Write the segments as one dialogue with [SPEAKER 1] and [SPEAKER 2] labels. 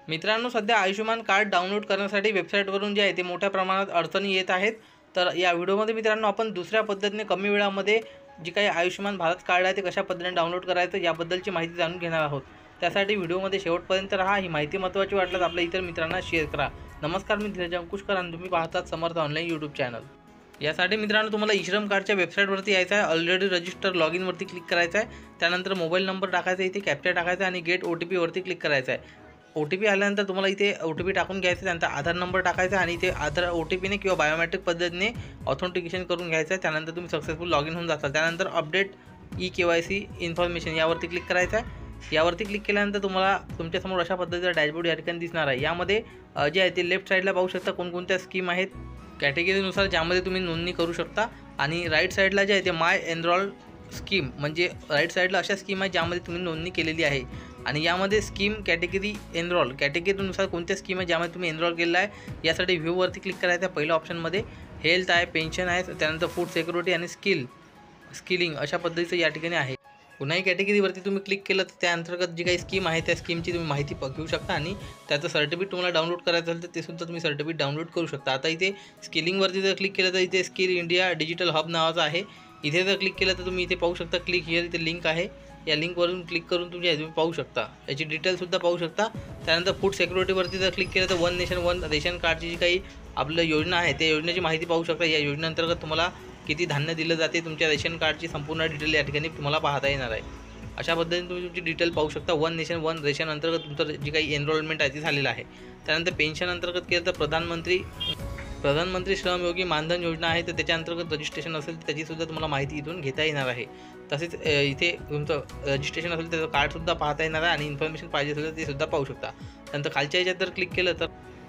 [SPEAKER 1] मित्रांनो, सध्या Ayushman card download करण्यासाठी वेबसाईटवरून जे आहे ते मोठ्या प्रमाणात अडचणी येत आहेत। तर या व्हिडिओमध्ये मित्रांनो आपण दुसऱ्या पद्धतीने कमी वेळामध्ये जी काही आयुष्यमान भारत कार्ड आहे ते कशा पद्धतीने डाउनलोड करायचं याबद्दलची माहिती जाणून घेणार आहोत। त्यासाठी व्हिडिओमध्ये शेवटपर्यंत राहा। ही माहिती महत्त्वाची वाटल्यास आपल्या इतर मित्रांना शेअर करा। नमस्कार, मी धीरज अंकुशकर आणि तुम्ही पाहतात समर्थ ऑनलाईन यूट्यूब चॅनल। यासाठी मित्रांनो तुम्हाला ई-श्रम कार्डच्या वेबसाईटवरती यायचं आहे। ऑलरेडी रजिस्टर लॉगिनवरती क्लिक करायचं आहे। त्यानंतर मोबाईल नंबर टाकायचा, इथे कॅप्चा टाकायचा आणि गेट OTP वरती क्लिक करायचं आहे। OTP आल्यानंतर तुम्हाला इथे OTP टाकून घ्यायचा, त्यानंतर आधार नंबर टाकायचा आणि इथे आधार OTPने किंवा बायोमेट्रिक पद्धतीने ऑथेंटिकेशन करून घ्यायचं आहे। त्यानंतर तुम्ही सक्सेसफुल लॉगिन होऊन जाताल। त्यानंतर अपडेट ई-KYC इन्फॉर्मेशन यावरती क्लिक करायचं आहे। यावरती क्लिक केल्यानंतर तुम्हाला तुमच्यासमोर अशा पद्धतीचा डॅशबोर्ड या ठिकाणी दिसणार आहे। यामध्ये जे आहे ते लेफ्ट साईडला पाहू शकता कोणकोणत्या स्कीम आहेत कॅटेगरीनुसार ज्यामध्ये तुम्ही नोंदणी करू शकता, आणि राईट साईडला जे आहे ते माय एनरोल स्कीम म्हणजे राईट साईडला अशा स्कीम आहेत ज्यामध्ये तुम्ही नोंदणी केलेली आहे। आणि यामध्ये स्कीम कॅटेगरी एनरोल कॅटेगरीनुसार कोणत्या स्कीम आहे ज्यामध्ये तुम्ही एनरोल केलेला आहे यासाठी व्ह्यूवरती क्लिक करायचं आहे। पहिल्या ऑप्शनमध्ये हेल्थ आहे, पेन्शन आहे, त्यानंतर फूड सिक्युरिटी आणि स्किलिंग अशा पद्धतीचं या ठिकाणी आहे। कुणाही कॅटेगरीवरती तुम्ही क्लिक केलं तर त्या अंतर्गत जी काही स्कीम आहे त्या स्कीमची तुम्ही माहिती घेऊ शकता आणि त्याचं सर्टिफिकेट तुम्हाला डाउनलोड करायचं असेल तर ते सुद्धा तुम्ही सर्टिफिकेट डाउनलोड करू शकता। आता इथे स्किलिंगवरती जर क्लिक केलं तर इथे स्किल इंडिया डिजिटल हब नावाचं आहे। इथे जर क्लिक केलं तर तुम्ही इथे पाहू शकता क्लिक हिअर, इथे लिंक आहे। या लिंकवरून क्लिक करून तुम्ही पाहू शकता, याची डिटेलसुद्धा पाहू शकता। त्यानंतर फूड सिक्युरिटीवरती जर क्लिक केलं तर वन नेशन वन रेशन कार्डची जी काही आपलं योजना आहे त्या योजनेची माहिती पाहू शकता। या योजनेअंतर्गत तुम्हाला किती धान्य दिलं जाते तुमच्या रेशन कार्डची संपूर्ण डिटेल या ठिकाणी तुम्हाला पाहता येणार आहे। अशा पद्धतीने तुम्ही तुमची डिटेल पाहू शकता। वन नेशन वन रेशन अंतर्गत तुमचं जी काही एनरोलमेंट आहे ती झालेलं आहे। त्यानंतर पेन्शन अंतर्गत केलं तर प्रधानमंत्री श्रमयोगी मानधन योजना आहे, तर त्याच्या अंतर्गत रजिस्ट्रेशन असेल तर त्याचीसुद्धा तुम्हाला माहिती इथून घेता येणार आहे। तसेच इथे तुमचं रजिस्ट्रेशन असेल त्याचं कार्डसुद्धा पाहता येणार आहे आणि इन्फॉर्मेशन पाहिजे असेल तर ते सुद्धा पाहू शकता। त्यानंतर खालच्या याच्यात जर क्लिक केलं तर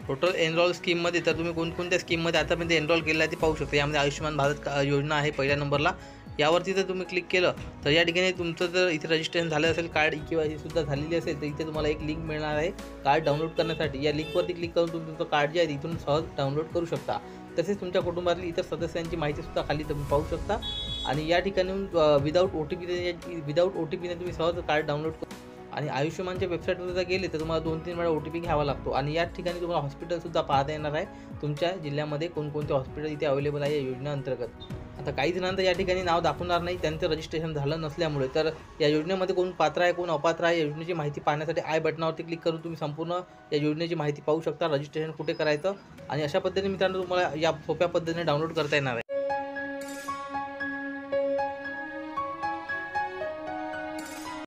[SPEAKER 1] टोटल एनरोल स्कीममध्ये तर तुम्ही कोणकोणत्या स्कीममध्ये आतापर्यंत एनरोल केलं आहे ते पाहू शकता। यामध्ये आयुष्यमान भारत योजना आहे पहिल्या नंबरला। यावरती जर तुम्ही क्लिक केलं तर या ठिकाणी तुमचं जर इथे रजिस्ट्रेशन झालं असेल, कार्ड ई-KYC सुद्धा झालेली असेल तर इथे तुम्हाला एक लिंक मिळणार आहे कार्ड डाउनलोड करण्यासाठी। या लिंकवरती क्लिक करून तुम्ही तुमचं कार्ड जे आहे इथून सहज डाउनलोड करू शकता। तसेच तुमच्या कुटुंबातील इतर सदस्यांची माहितीसुद्धा खाली तुम्ही पाहू शकता आणि या ठिकाणी विदाऊट OTPने तुम्ही सहज कार्ड डाउनलोड करू। आणि आयुष्यमानच्या वेबसाईटवर जर गेले तर तुम्हाला 2-3 वेळा OTP घ्यावा लागतो। आणि या ठिकाणी तुम्हाला हॉस्पिटलसुद्धा पाहता येणार आहे तुमच्या जिल्ह्यामध्ये कोणकोणते हॉस्पिटल इथे अवेलेबल आहे या योजनेअंतर्गत। आता काही जणांचं या ठिकाणी नाव दाखवणार नाही त्यांचं रजिस्ट्रेशन झालं नसल्यामुळे, तर या योजनेमध्ये कोण पात्र आहे कोण अपात्र आहे या योजनेची माहिती पाहण्यासाठी आय बटनावरती क्लिक करून तुम्ही संपूर्ण या योजनेची माहिती पाहू शकता, रजिस्ट्रेशन कुठे करायचं, आणि अशा पद्धतीने मित्रांनो तुम्हाला या सोप्या पद्धतीने डाउनलोड करता येणार आहे।